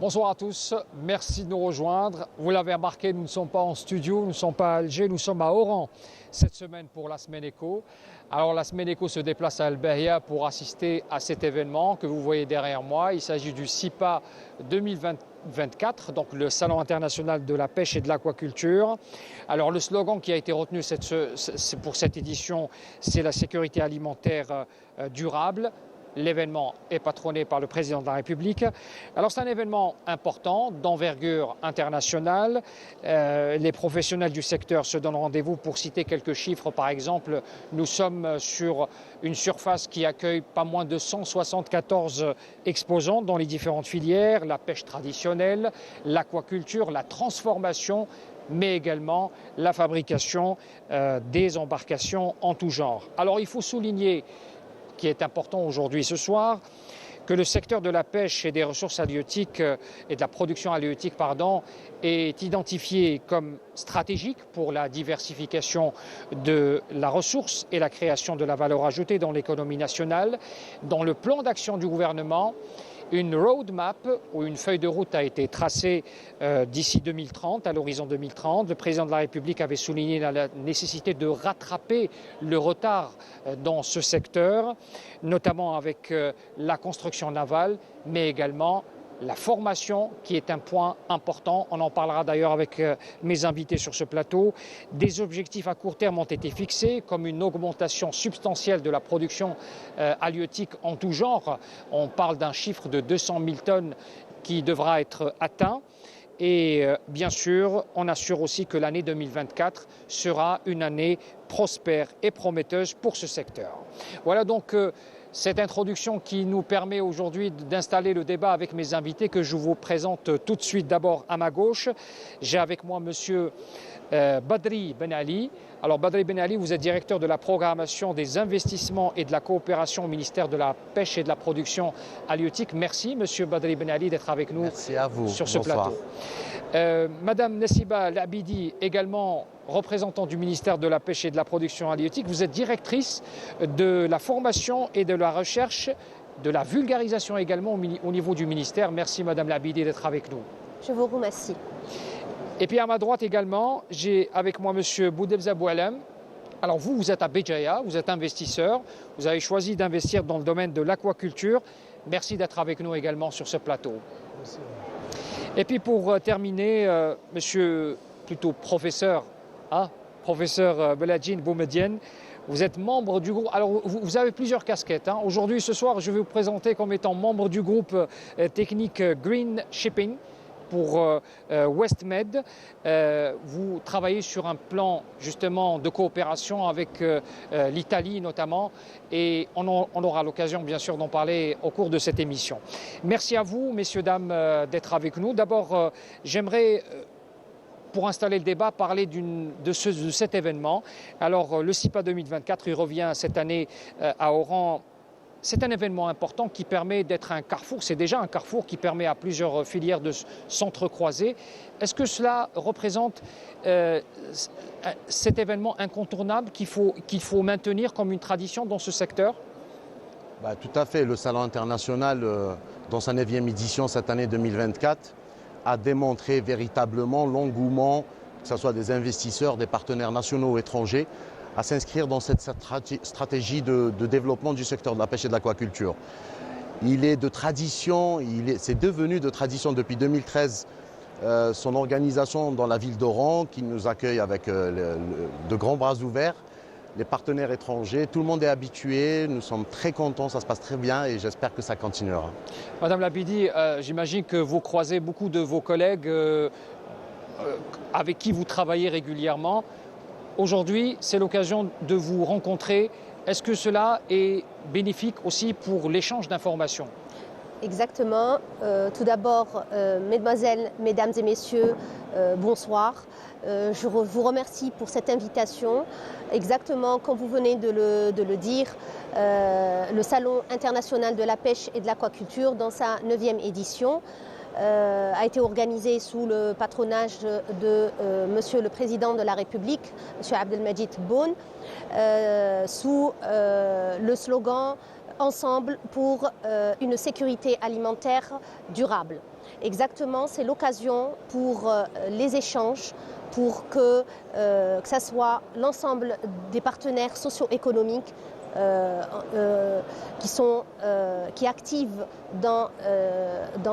Bonsoir à tous, merci de nous rejoindre. Vous l'avez remarqué, nous ne sommes pas en studio, nous ne sommes pas à Alger, nous sommes à Oran cette semaine pour la Semaine Éco. Alors la Semaine Éco se déplace à Al Bahia pour assister à cet événement que vous voyez derrière moi. Il s'agit du SIPA 2024, donc le Salon international de la pêche et de l'aquaculture. Alors le slogan qui a été retenu pour cette édition, c'est la sécurité alimentaire durable. L'événement est patronné par le président de la République. Alors c'est un événement important, d'envergure internationale. Les professionnels du secteur se donnent rendez-vous. Pour citer quelques chiffres, par exemple, nous sommes sur une surface qui accueille pas moins de 174 exposants dans les différentes filières, la pêche traditionnelle, l'aquaculture, la transformation, mais également la fabrication des embarcations en tout genre. Alors il faut souligner, qui est important aujourd'hui ce soir, que le secteur de la pêche et des ressources halieutiques et de la production halieutique est identifié comme stratégique pour la diversification de la ressource et la création de la valeur ajoutée dans l'économie nationale. Dans le plan d'action du gouvernement, une roadmap ou une feuille de route a été tracée d'ici 2030, à l'horizon 2030. Le président de la République avait souligné la nécessité de rattraper le retard dans ce secteur, notamment avec la construction navale, mais également la formation qui est un point important. On en parlera d'ailleurs avec mes invités sur ce plateau. Des objectifs à court terme ont été fixés, comme une augmentation substantielle de la production halieutique en tout genre. On parle d'un chiffre de 200 000 tonnes qui devra être atteint. Et bien sûr, on assure aussi que l'année 2024 sera une année prospère et prometteuse pour ce secteur. Voilà donc cette introduction qui nous permet aujourd'hui d'installer le débat avec mes invités que je vous présente tout de suite. D'abord à ma gauche, j'ai avec moi monsieur Badri Ben Ali. Alors Badri Ben Ali, vous êtes directeur de la programmation des investissements et de la coopération au ministère de la Pêche et de la Production halieutique. Merci monsieur Badri Ben Ali d'être avec nous sur ce plateau. Madame Nessiba Labidi, également représentant du ministère de la Pêche et de la Production halieutique, vous êtes directrice de la formation et de la recherche, de la vulgarisation également au niveau du ministère. Merci Madame Labidi d'être avec nous. Je vous remercie. Et puis à ma droite également, j'ai avec moi monsieur Boudebza Boualem. Alors vous êtes à Béjaïa, vous êtes investisseur, vous avez choisi d'investir dans le domaine de l'aquaculture. Merci d'être avec nous également sur ce plateau. Merci. Et puis pour terminer, monsieur plutôt professeur, professeur Beladjine Boumedienne, vous êtes membre du groupe. Alors vous avez plusieurs casquettes. Aujourd'hui, ce soir, je vais vous présenter comme étant membre du groupe technique Green Shipping pour WestMed. Vous travaillez sur un plan justement de coopération avec l'Italie notamment, et on aura l'occasion bien sûr d'en parler au cours de cette émission. Merci à vous, messieurs, dames, d'être avec nous. D'abord, j'aimerais, pour installer le débat, parler de cet événement. Alors le SIPA 2024, il revient cette année à Oran. C'est un événement important qui permet d'être un carrefour. C'est déjà un carrefour qui permet à plusieurs filières de s'entrecroiser. Est-ce que cela représente cet événement incontournable qu'il faut maintenir comme une tradition dans ce secteur ? Tout à fait. Le Salon international, dans sa 9e édition cette année 2024, a démontré véritablement l'engouement, que ce soit des investisseurs, des partenaires nationaux ou étrangers, à s'inscrire dans cette stratégie de développement du secteur de la pêche et de l'aquaculture. Il est de tradition, c'est devenu de tradition depuis 2013, son organisation dans la ville d'Oran, qui nous accueille avec de grands bras ouverts, les partenaires étrangers, tout le monde est habitué, nous sommes très contents, ça se passe très bien et j'espère que ça continuera. Madame Labidi, j'imagine que vous croisez beaucoup de vos collègues avec qui vous travaillez régulièrement. Aujourd'hui, c'est l'occasion de vous rencontrer. Est-ce que cela est bénéfique aussi pour l'échange d'informations ? Exactement. Tout d'abord, mesdemoiselles, mesdames et messieurs, bonsoir. Je vous remercie pour cette invitation. Exactement comme vous venez de le dire, le Salon international de la pêche et de l'aquaculture, dans sa 9e édition, a été organisé sous le patronage de Monsieur le Président de la République, Monsieur Abdelmadjid Tebboune, sous le slogan ensemble pour une sécurité alimentaire durable. Exactement, c'est l'occasion pour les échanges, pour que ce soit l'ensemble des partenaires socio-économiques qui activent dans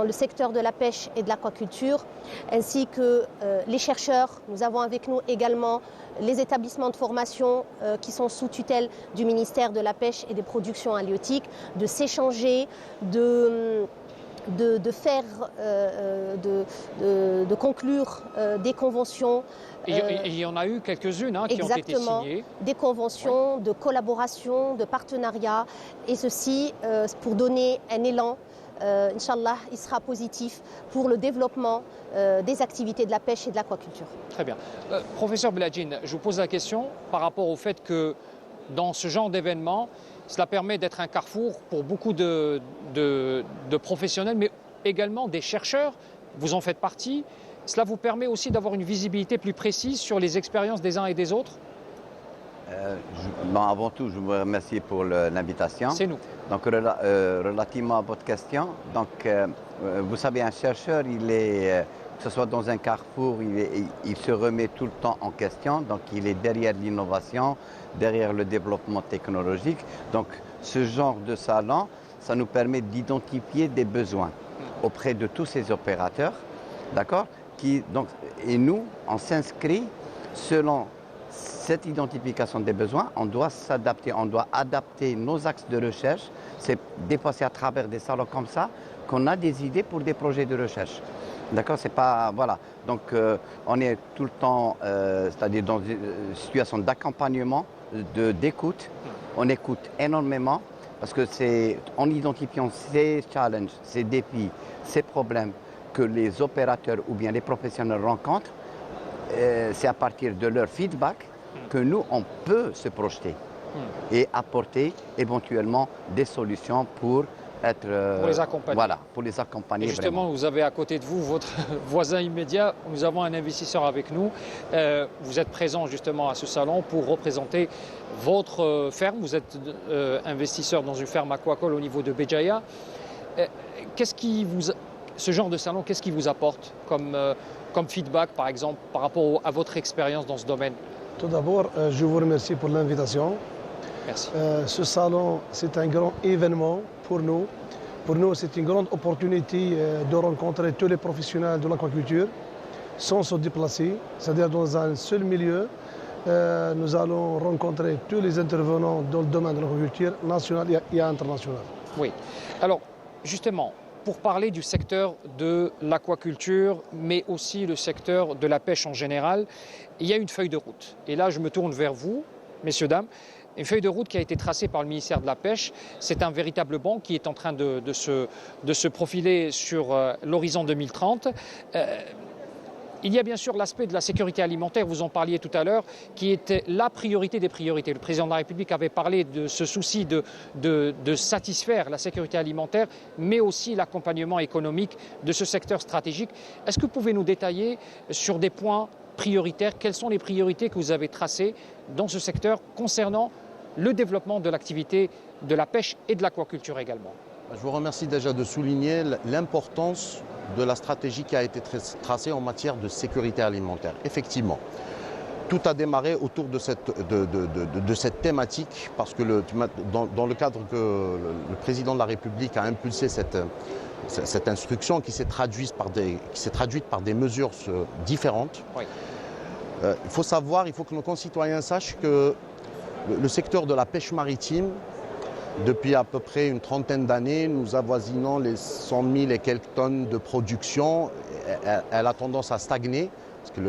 le secteur de la pêche et de l'aquaculture, ainsi que les chercheurs. Nous avons avec nous également les établissements de formation qui sont sous tutelle du ministère de la Pêche et des Productions halieutiques, de s'échanger, de conclure des conventions. Et il y en a eu quelques-unes qui ont été signées. Des conventions de collaboration, de partenariat, et ceci pour donner un élan. Inch'Allah, il sera positif pour le développement des activités de la pêche et de l'aquaculture. Très bien. Professeur Beladjine, je vous pose la question par rapport au fait que dans ce genre d'événement, cela permet d'être un carrefour pour beaucoup de professionnels, mais également des chercheurs. Vous en faites partie. Cela vous permet aussi d'avoir une visibilité plus précise sur les expériences des uns et des autres? Avant tout, je vous remercie pour l'invitation. C'est nous. Donc, relativement à votre question, vous savez, un chercheur, que ce soit dans un carrefour, il se remet tout le temps en question. Donc, il est derrière l'innovation, derrière le développement technologique. Donc, ce genre de salon, ça nous permet d'identifier des besoins auprès de tous ces opérateurs, d'accord? Et nous, on s'inscrit selon cette identification des besoins. On doit s'adapter, on doit adapter nos axes de recherche. Des fois, c'est à travers des salons comme ça qu'on a des idées pour des projets de recherche. D'accord, c'est pas, voilà. Donc, on est tout le temps, c'est-à-dire dans une situation d'accompagnement, d'écoute. On écoute énormément parce que c'est en identifiant ces challenges, ces défis, ces problèmes que les opérateurs ou bien les professionnels rencontrent, c'est à partir de leur feedback que nous, on peut se projeter et apporter éventuellement des solutions pour les accompagner. Voilà, pour les accompagner. Et justement, vraiment. Vous avez à côté de vous votre voisin immédiat. Nous avons un investisseur avec nous. Vous êtes présent justement à ce salon pour représenter votre ferme. Vous êtes investisseur dans une ferme aquacole au niveau de Béjaïa. Ce genre de salon, qu'est-ce qui vous apporte comme feedback, par exemple, par rapport à votre expérience dans ce domaine? Tout d'abord, je vous remercie pour l'invitation. Merci. Ce salon, c'est un grand événement pour nous. Pour nous, c'est une grande opportunité de rencontrer tous les professionnels de l'aquaculture sans se déplacer, c'est-à-dire dans un seul milieu. Nous allons rencontrer tous les intervenants dans le domaine de l'aquaculture nationale et internationale. Oui. Alors, justement, pour parler du secteur de l'aquaculture, mais aussi le secteur de la pêche en général, il y a une feuille de route. Et là, je me tourne vers vous, messieurs, dames. Une feuille de route qui a été tracée par le ministère de la Pêche. C'est un véritable banc qui est en train de se profiler sur l'horizon 2030. Il y a bien sûr l'aspect de la sécurité alimentaire, vous en parliez tout à l'heure, qui était la priorité des priorités. Le président de la République avait parlé de ce souci de satisfaire la sécurité alimentaire, mais aussi l'accompagnement économique de ce secteur stratégique. Est-ce que vous pouvez nous détailler sur des points prioritaires? Quelles sont les priorités que vous avez tracées dans ce secteur concernant le développement de l'activité de la pêche et de l'aquaculture également? Je vous remercie déjà de souligner l'importance de la stratégie qui a été tracée en matière de sécurité alimentaire. Effectivement, tout a démarré autour de cette thématique parce que dans le cadre que le président de la République a impulsé cette instruction qui s'est traduite par des mesures différentes. Oui. Il faut que nos concitoyens sachent que le secteur de la pêche maritime, depuis à peu près une trentaine d'années, nous avoisinons les 100 000 et quelques tonnes de production. Elle a tendance à stagner, parce que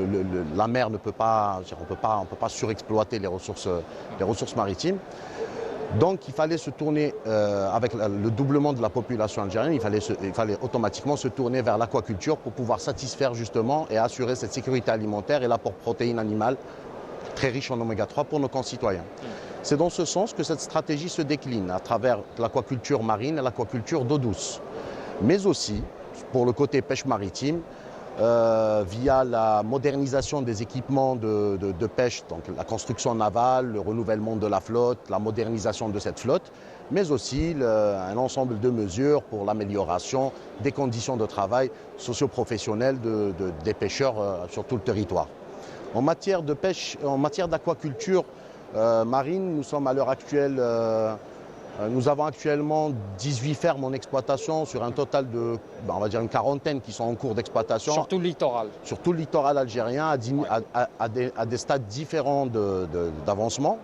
la mer ne peut pas, on peut pas surexploiter les ressources maritimes. Donc il fallait se tourner, avec le doublement de la population algérienne, il fallait automatiquement se tourner vers l'aquaculture pour pouvoir satisfaire justement et assurer cette sécurité alimentaire et l'apport de protéines animales très riche en oméga 3 pour nos concitoyens. C'est dans ce sens que cette stratégie se décline à travers l'aquaculture marine et l'aquaculture d'eau douce, mais aussi pour le côté pêche maritime, via la modernisation des équipements de pêche, donc la construction navale, le renouvellement de la flotte, la modernisation de cette flotte, mais aussi un ensemble de mesures pour l'amélioration des conditions de travail socio-professionnelles des pêcheurs sur tout le territoire. En matière de pêche, en matière d'aquaculture marine, nous sommes à l'heure actuelle, nous avons actuellement 18 fermes en exploitation sur un total de, on va dire une quarantaine qui sont en cours d'exploitation. Sur tout le littoral. Sur tout le littoral algérien, à des stades différents d'avancement.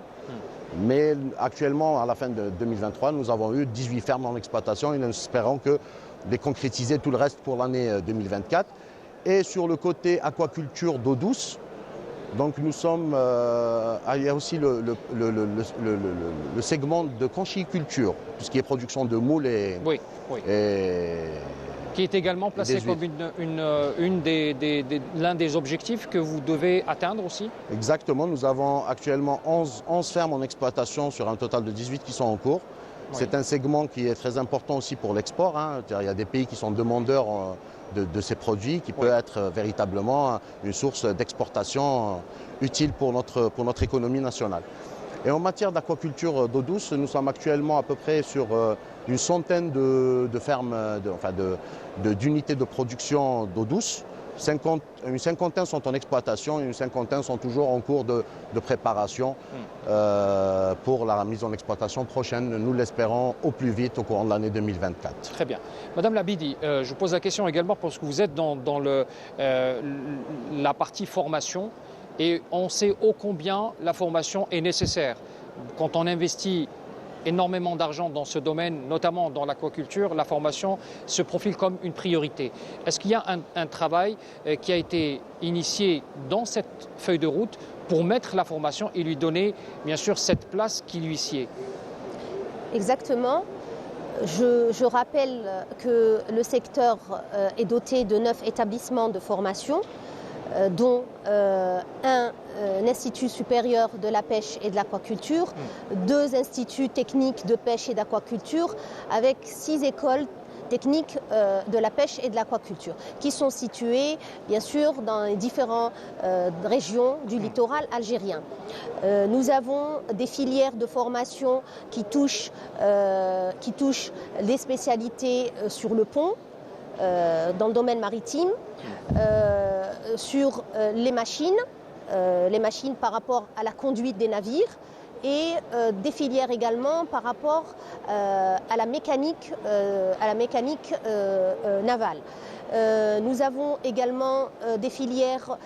Mais actuellement, à la fin de 2023, nous avons eu 18 fermes en exploitation et nous espérons de concrétiser tout le reste pour l'année 2024. Et sur le côté aquaculture d'eau douce, donc nous sommes, il y a aussi le segment de conchyliculture, tout ce qui est production de moules et, oui. Qui est également placé comme l'un des objectifs que vous devez atteindre aussi? Exactement, nous avons actuellement 11 fermes en exploitation sur un total de 18 qui sont en cours. Oui. C'est un segment qui est très important aussi pour l'export. Il y a des pays qui sont demandeurs de ces produits, qui peut être véritablement une source d'exportation utile pour notre économie nationale. Et en matière d'aquaculture d'eau douce, nous sommes actuellement à peu près sur une centaine de fermes, d'unités de production d'eau douce. Une cinquantaine sont en exploitation et une cinquantaine sont toujours en cours de préparation pour la mise en exploitation prochaine. Nous l'espérons au plus vite au courant de l'année 2024. Très bien. Madame Labidi, je vous pose la question également parce que vous êtes dans la partie formation et on sait ô combien la formation est nécessaire. Quand on investit énormément d'argent dans ce domaine, notamment dans l'aquaculture, la formation se profile comme une priorité. Est-ce qu'il y a un travail qui a été initié dans cette feuille de route pour mettre la formation et lui donner, bien sûr, cette place qui lui sied? Exactement. Je rappelle que le secteur est doté de 9 établissements de formation, dont un institut supérieur de la pêche et de l'aquaculture, 2 instituts techniques de pêche et d'aquaculture, avec 6 écoles techniques de la pêche et de l'aquaculture, qui sont situées, bien sûr, dans les différentes régions du littoral algérien. Nous avons des filières de formation qui touchent les spécialités sur le pont, dans le domaine maritime, sur les machines par rapport à la conduite des navires et des filières également par rapport à la mécanique navale. Nous avons également des filières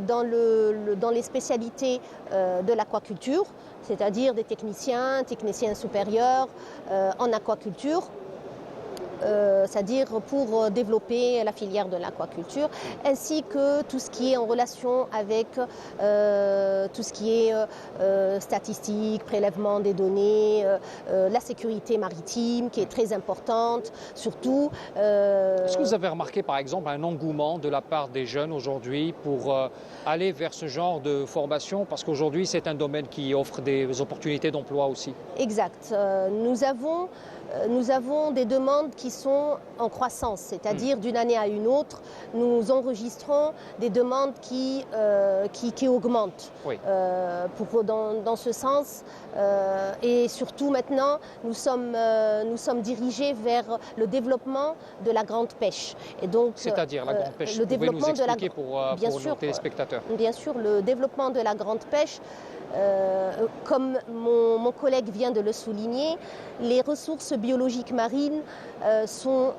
dans les spécialités de l'aquaculture, c'est-à-dire des techniciens supérieurs en aquaculture. C'est-à-dire pour développer la filière de l'aquaculture, ainsi que tout ce qui est en relation avec tout ce qui est statistique, prélèvement des données, la sécurité maritime qui est très importante, surtout. Est-ce que vous avez remarqué par exemple un engouement de la part des jeunes aujourd'hui pour aller vers ce genre de formation? Parce qu'aujourd'hui c'est un domaine qui offre des opportunités d'emploi aussi. Exact. Nous avons des demandes qui sont en croissance, c'est-à-dire d'une année à une autre, nous enregistrons des demandes qui augmentent. Oui. Dans ce sens, et surtout maintenant, nous sommes dirigés vers le développement de la grande pêche. Et donc, c'est-à-dire la grande pêche, vous pouvez nous expliquer pour nos téléspectateurs? Bien sûr, le développement de la grande pêche, comme mon collègue vient de le souligner, les ressources biologiques marines sont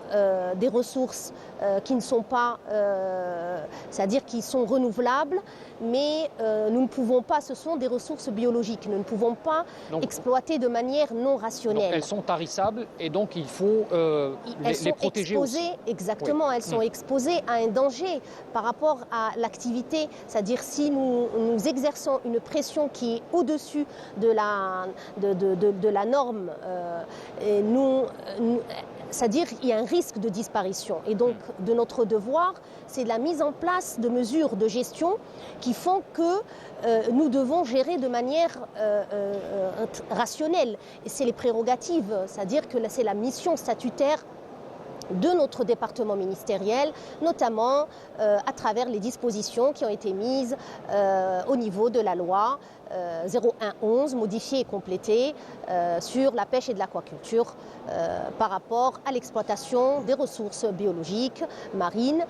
des ressources qui ne sont pas, c'est-à-dire qui sont renouvelables, mais nous ne pouvons pas, ce sont des ressources biologiques, nous ne pouvons pas exploiter de manière non rationnelle. Donc elles sont tarissables et donc il faut les protéger aussi. Exactement, oui. Elles sont exposées à un danger par rapport à l'activité, c'est-à-dire si nous exerçons une pression qui est au-dessus de la norme, c'est-à-dire qu'il y a un risque de disparition. Et donc, de notre devoir, c'est la mise en place de mesures de gestion qui font que nous devons gérer de manière rationnelle. Et c'est les prérogatives, c'est-à-dire que c'est la mission statutaire de notre département ministériel, notamment à travers les dispositions qui ont été mises au niveau de la loi 0111 modifié et complété sur la pêche et de l'aquaculture par rapport à l'exploitation des ressources biologiques marines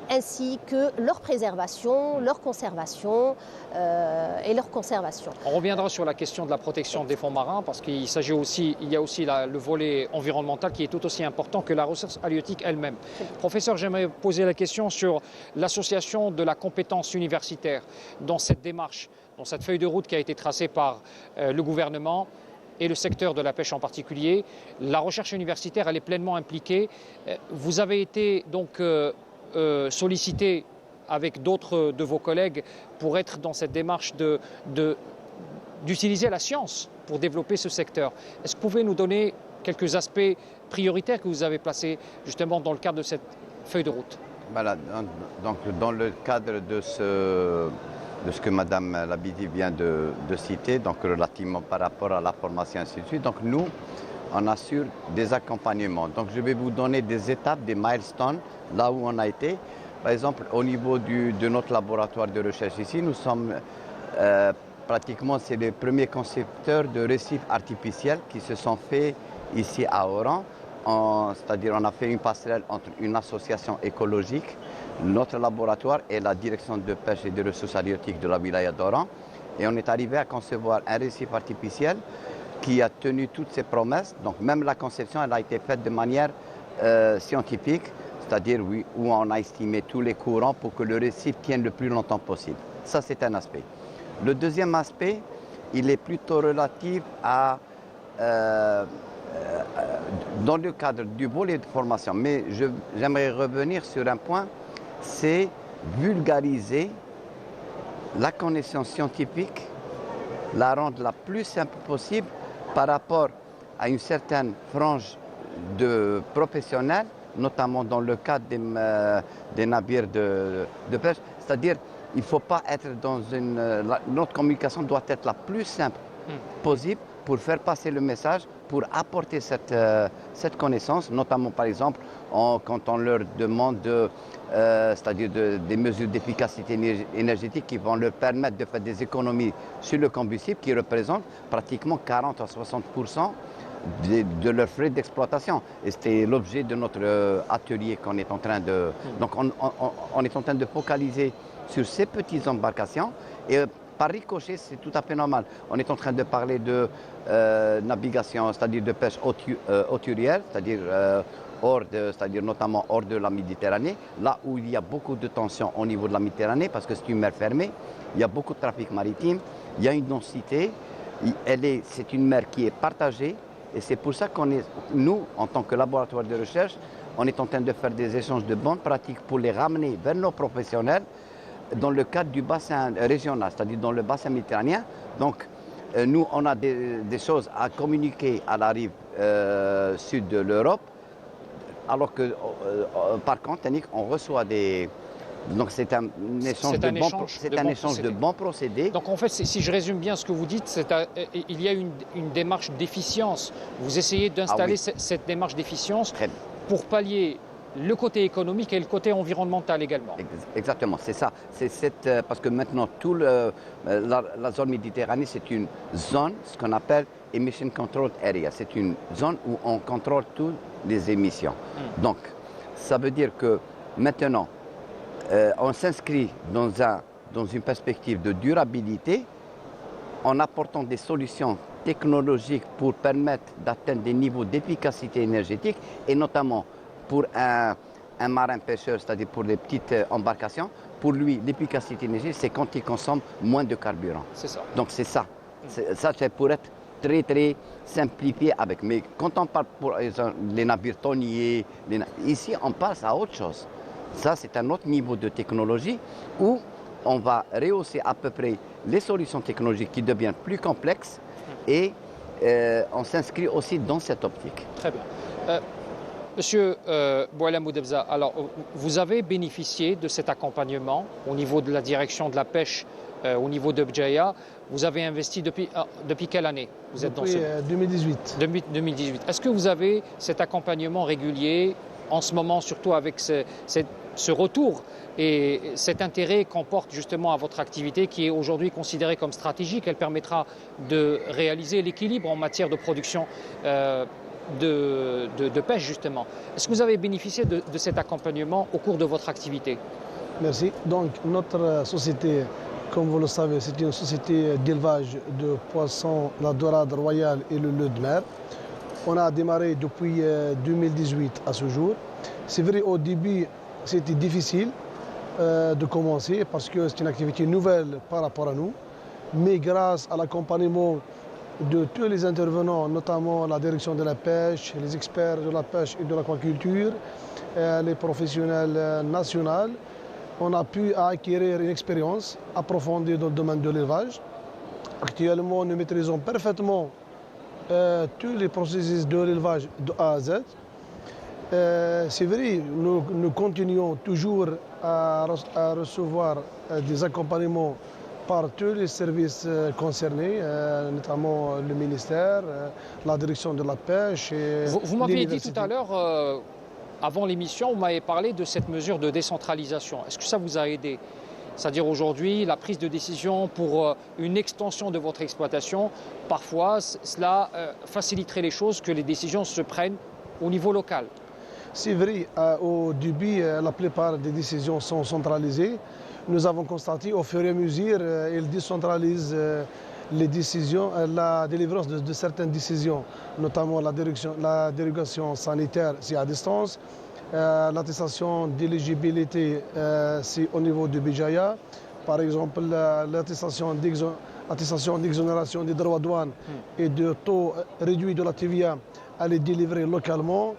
ainsi que leur préservation, leur conservation et leur conservation. On reviendra sur la question de la protection des fonds marins parce qu'il y a aussi le volet environnemental qui est tout aussi important que la ressource halieutique elle-même. Professeur, j'aimerais poser la question sur l'association de la compétence universitaire dans cette démarche, dans cette feuille de route qui a été tracée par le gouvernement et le secteur de la pêche en particulier. La recherche universitaire, elle est pleinement impliquée. Vous avez été donc sollicité avec d'autres de vos collègues pour être dans cette démarche d'utiliser la science pour développer ce secteur. Est-ce que vous pouvez nous donner quelques aspects prioritaires que vous avez placés justement dans le cadre de cette feuille de route? Voilà, donc dans le cadre de ce que Mme Labidi vient de citer, donc relativement par rapport à la formation et ainsi de suite, donc nous, on assure des accompagnements. Donc je vais vous donner des étapes, des milestones, là où on a été. Par exemple, au niveau de notre laboratoire de recherche ici, nous sommes pratiquement, c'est les premiers concepteurs de récifs artificiels qui se sont faits ici à Oran. C'est-à-dire on a fait une passerelle entre une association écologique, notre laboratoire et la direction de pêche et de ressources halieutiques de la wilaya d'Oran. Et on est arrivé à concevoir un récif artificiel qui a tenu toutes ses promesses. Donc même la conception, elle a été faite de manière scientifique, c'est-à-dire oui, où on a estimé tous les courants pour que le récif tienne le plus longtemps possible. Ça, c'est un aspect. Le deuxième aspect, il est plutôt relatif à dans le cadre du volet de formation, mais j'aimerais revenir sur un point, c'est vulgariser la connaissance scientifique, la rendre la plus simple possible par rapport à une certaine frange de professionnels, notamment dans le cadre des navires de pêche. C'est-à-dire, il ne faut pas être dans notre communication doit être la plus simple possible pour faire passer le message, pour apporter cette connaissance, notamment par exemple quand on leur demande c'est-à-dire des mesures d'efficacité énergétique qui vont leur permettre de faire des économies sur le combustible qui représentent pratiquement 40 à 60% de leurs frais d'exploitation. Et c'était l'objet de notre atelier qu'on est en train de... Donc on est en train de focaliser sur ces petites embarcations et par ricochet, c'est tout à fait normal. On est en train de parler de navigation, c'est-à-dire de pêche hauturière, c'est-à-dire c'est-à-dire notamment hors de la Méditerranée, là où il y a beaucoup de tensions au niveau de la Méditerranée, parce que c'est une mer fermée, il y a beaucoup de trafic maritime, il y a une densité, c'est une mer qui est partagée, et c'est pour ça nous, en tant que laboratoire de recherche, on est en train de faire des échanges de bonnes pratiques pour les ramener vers nos professionnels, dans le cadre du bassin régional, c'est-à-dire dans le bassin méditerranéen. Donc, nous, on a des choses à communiquer à la rive sud de l'Europe, alors que, par contre, on reçoit des... Donc, c'est un échange de bons procédés. Donc, en fait, si je résume bien ce que vous dites, il y a une démarche d'efficience. Vous essayez d'installer cette démarche d'efficience pour pallier le côté économique et le côté environnemental également. Exactement, c'est ça. Parce que maintenant, la zone Méditerranée, c'est une zone, ce qu'on appelle Emission Control Area. C'est une zone où on contrôle toutes les émissions. Donc, ça veut dire que maintenant, on s'inscrit dans une perspective de durabilité en apportant des solutions technologiques pour permettre d'atteindre des niveaux d'efficacité énergétique et notamment pour un marin pêcheur, c'est-à-dire pour les petites embarcations, pour lui, l'efficacité énergétique, c'est quand il consomme moins de carburant. C'est ça. Donc c'est ça. Ça, c'est pour être très, très simplifié avec. Mais quand on parle pour les navires tonniers, ici, on passe à autre chose. Ça, c'est un autre niveau de technologie où on va rehausser à peu près les solutions technologiques qui deviennent plus complexes et on s'inscrit aussi dans cette optique. Très bien. Monsieur Boualem Moudebza, alors vous avez bénéficié de cet accompagnement au niveau de la direction de la pêche, au niveau de Bjaya. Vous avez investi depuis quelle année vous êtes depuis 2018. 2018. Est-ce que vous avez cet accompagnement régulier en ce moment, surtout avec ce retour et cet intérêt qu'emporte justement à votre activité qui est aujourd'hui considérée comme stratégique. Elle permettra de réaliser l'équilibre en matière de production de pêche justement. Est-ce que vous avez bénéficié de cet accompagnement au cours de votre activité? Merci. Donc notre société, comme vous le savez, c'est une société d'élevage de poissons, la dorade royale et le lait de mer. On a démarré depuis 2018 à ce jour. C'est vrai, au début, c'était difficile de commencer parce que c'est une activité nouvelle par rapport à nous. Mais grâce à l'accompagnement de tous les intervenants, notamment la direction de la pêche, les experts de la pêche et de l'aquaculture, les professionnels nationaux, on a pu acquérir une expérience approfondie dans le domaine de l'élevage. Actuellement, nous maîtrisons parfaitement tous les processus de l'élevage de A à Z. C'est vrai, nous continuons toujours à recevoir des accompagnements par tous les services concernés, notamment le ministère, la direction de la pêche. Et vous m'aviez dit tout à l'heure, avant l'émission, vous m'avez parlé de cette mesure de décentralisation. Est-ce que ça vous a aidé? C'est-à-dire aujourd'hui, la prise de décision pour une extension de votre exploitation, parfois cela faciliterait les choses que les décisions se prennent au niveau local. C'est vrai, au début, la plupart des décisions sont centralisées. Nous avons constaté au fur et à mesure, ils décentralisent les décisions, la délivrance de certaines décisions, notamment la dérogation sanitaire, c'est à distance. L'attestation d'éligibilité, c'est au niveau du BJAIA. Par exemple, l'attestation d'exonération des droits de douane et de taux réduit de la TVA, elle est délivrée localement.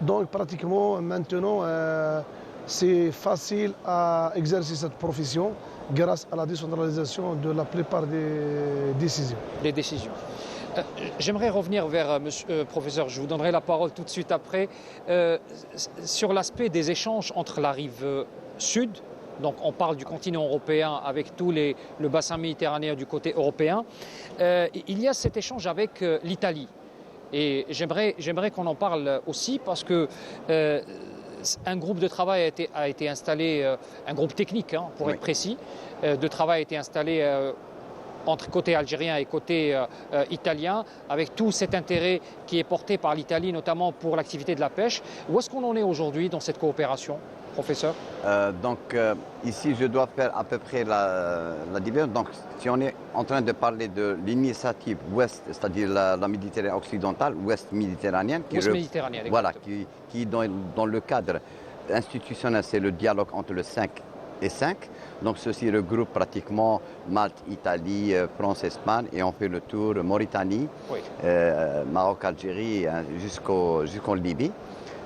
Donc pratiquement maintenant, c'est facile à exercer cette profession grâce à la décentralisation de la plupart des décisions. Les décisions. J'aimerais revenir vers professeur, je vous donnerai la parole tout de suite après, sur l'aspect des échanges entre la rive sud, donc on parle du continent européen avec le bassin méditerranéen du côté européen, il y a cet échange avec l'Italie. Et j'aimerais qu'on en parle aussi parce que un groupe de travail a été installé, un groupe technique pour être précis, de travail a été installé entre côté algérien et côté italien, avec tout cet intérêt qui est porté par l'Italie, notamment pour l'activité de la pêche. Où est-ce qu'on en est aujourd'hui dans cette coopération, professeur? Ici, je dois faire à peu près la différence. Donc, si on est en train de parler de l'initiative ouest, c'est-à-dire la Méditerranée occidentale, ouest méditerranéenne, voilà, qui dans le cadre institutionnel, c'est le dialogue entre le 5 et 5. Donc, ceci regroupe pratiquement Malte, Italie, France, Espagne, et on fait le tour Mauritanie, Maroc, Algérie, jusqu'en Libye.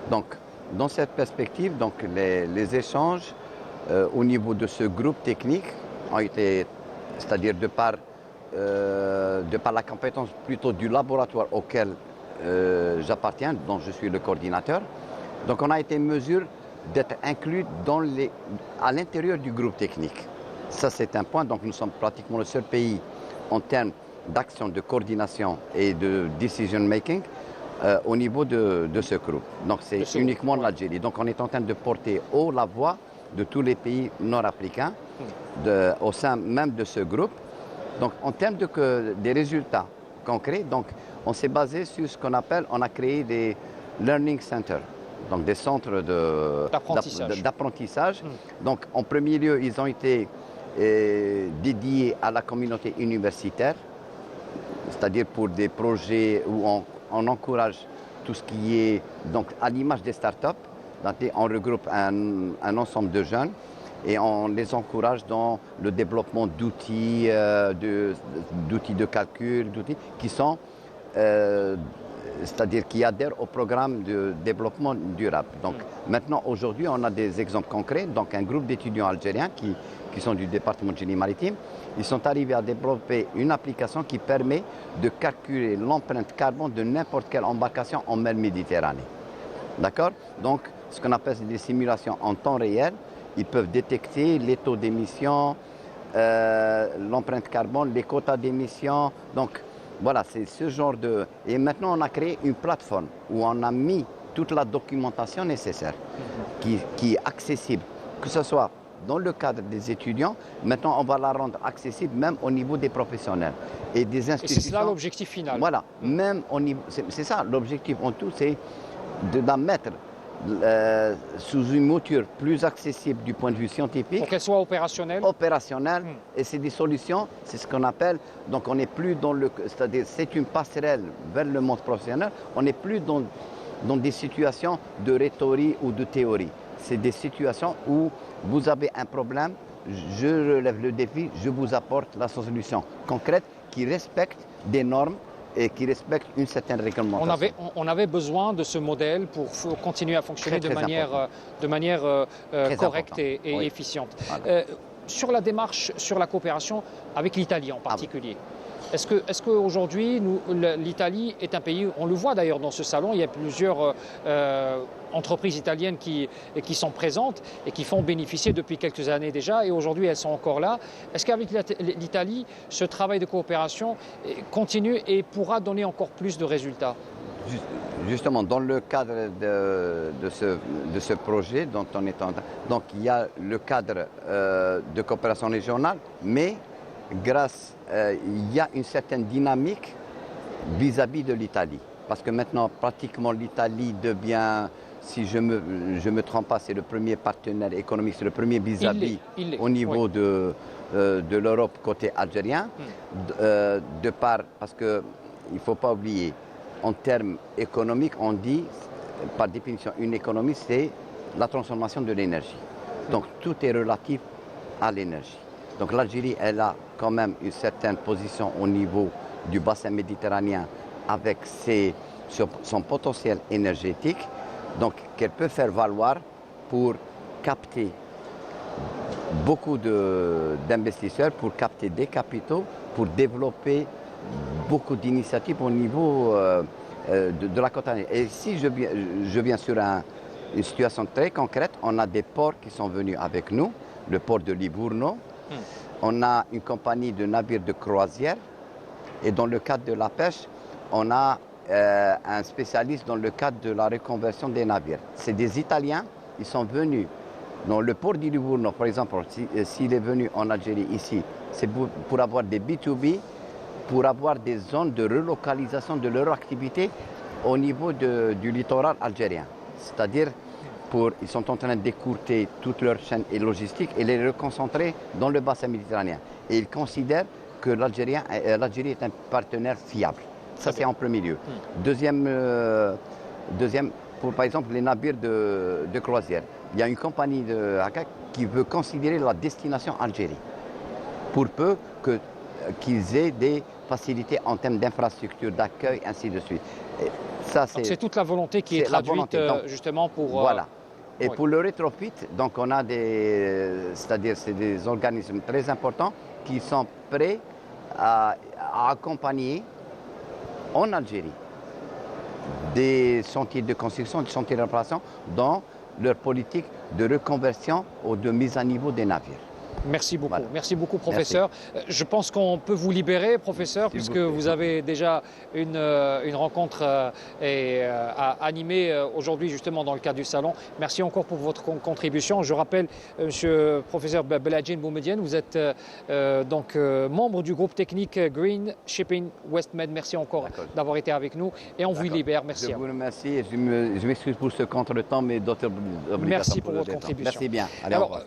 Donc, dans cette perspective, donc, les échanges au niveau de ce groupe technique ont été, c'est-à-dire de par la compétence plutôt du laboratoire auquel j'appartiens, dont je suis le coordinateur. Donc on a été en mesure d'être inclus à l'intérieur du groupe technique. Ça c'est un point, donc nous sommes pratiquement le seul pays en termes d'action, de coordination et de decision making au niveau de ce groupe. Donc c'est uniquement l'Algérie. Donc on est en train de porter haut la voix de tous les pays nord-africains au sein même de ce groupe. Donc en termes des résultats concrets, donc, on s'est basé sur ce qu'on appelle, on a créé des learning centers, donc des centres d'apprentissage. Donc en premier lieu, ils ont été dédiés à la communauté universitaire, c'est-à-dire pour des projets où on encourage tout ce qui est donc à l'image des startups. On regroupe un ensemble de jeunes et on les encourage dans le développement d'outils de calcul, d'outils qui sont, c'est-à-dire qui adhèrent au programme de développement durable. Donc maintenant, aujourd'hui, on a des exemples concrets. Donc un groupe d'étudiants algériens qui sont du département de génie maritime, ils sont arrivés à développer une application qui permet de calculer l'empreinte carbone de n'importe quelle embarcation en mer Méditerranée. D'accord? Donc, ce qu'on appelle des simulations en temps réel, ils peuvent détecter les taux d'émission, l'empreinte carbone, les quotas d'émission. Donc, voilà, c'est ce genre de... Et maintenant, on a créé une plateforme où on a mis toute la documentation nécessaire qui est accessible, que ce soit dans le cadre des étudiants. Maintenant, on va la rendre accessible même au niveau des professionnels et des institutions. Et c'est cela l'objectif final. Voilà, même au niveau, c'est ça l'objectif en tout, c'est de la mettre sous une mouture plus accessible du point de vue scientifique. Pour qu'elle soit opérationnelle. Et c'est des solutions, c'est ce qu'on appelle, donc on n'est plus dans le, c'est-à-dire c'est une passerelle vers le monde professionnel, on n'est plus dans des situations de rhétorique ou de théorie. C'est des situations où vous avez un problème, je relève le défi, je vous apporte la solution concrète qui respecte des normes et qui respecte une certaine réglementation. On avait besoin de ce modèle pour continuer à fonctionner de manière correcte et efficiente. Voilà. Sur la démarche, sur la coopération avec l'Italie en particulier, est-ce qu'aujourd'hui, l'Italie est un pays, on le voit d'ailleurs dans ce salon, il y a plusieurs entreprises italiennes qui sont présentes et qui font bénéficier depuis quelques années déjà, et aujourd'hui elles sont encore là. Est-ce qu'avec l'Italie, ce travail de coopération continue et pourra donner encore plus de résultats? Justement, dans le cadre de ce projet dont on est en train, donc il y a le cadre de coopération régionale, mais il y a une certaine dynamique vis-à-vis de l'Italie. Parce que maintenant, pratiquement, l'Italie devient, si je me trompe pas, c'est le premier partenaire économique, c'est le premier vis-à-vis au niveau de l'Europe côté algérien. Parce qu'il ne faut pas oublier, en termes économiques, on dit, par définition, une économie, c'est la transformation de l'énergie. Donc tout est relatif à l'énergie. Donc l'Algérie, elle a quand même une certaine position au niveau du bassin méditerranéen avec son potentiel énergétique, donc qu'elle peut faire valoir pour capter beaucoup d'investisseurs, pour capter des capitaux, pour développer beaucoup d'initiatives au niveau de la côte algérienne. Et si je viens sur une situation très concrète, on a des ports qui sont venus avec nous, le port de Livorno. On a une compagnie de navires de croisière et dans le cadre de la pêche, on a un spécialiste dans le cadre de la reconversion des navires. C'est des Italiens, ils sont venus dans le port de Livorno, par exemple, s'il est venu en Algérie ici, c'est pour avoir des B2B, pour avoir des zones de relocalisation de leur activité au niveau du littoral algérien. C'est-à-dire, ils sont en train d'écourter toute leur chaîne et logistique et les reconcentrer dans le bassin méditerranéen. Et ils considèrent que l'Algérie est un partenaire fiable. Ça, c'est en premier lieu. Deuxième, pour par exemple les navires de croisière. Il y a une compagnie de Haka qui veut considérer la destination Algérie pour peu qu'ils aient des facilités en termes d'infrastructures, d'accueil, ainsi de suite. C'est toute la volonté qui est traduite justement pour... Voilà. Et pour le rétrofit, donc on a c'est-à-dire c'est des organismes très importants qui sont prêts à accompagner en Algérie des chantiers de construction, des chantiers de réparation dans leur politique de reconversion ou de mise à niveau des navires. Merci beaucoup. Voilà. Merci beaucoup, professeur. Merci. Je pense qu'on peut vous libérer, professeur, puisque vous avez déjà une rencontre à animer aujourd'hui, justement, dans le cadre du salon. Merci encore pour votre contribution. Je rappelle, monsieur professeur Beladjine Boumediene, vous êtes donc membre du groupe technique Green Shipping Westmed. Merci encore d'avoir été avec nous et on vous libère. Merci. Je vous remercie et je m'excuse pour ce contretemps, mais d'autres obligations. Merci pour votre contribution. Merci bien. Allez, au revoir.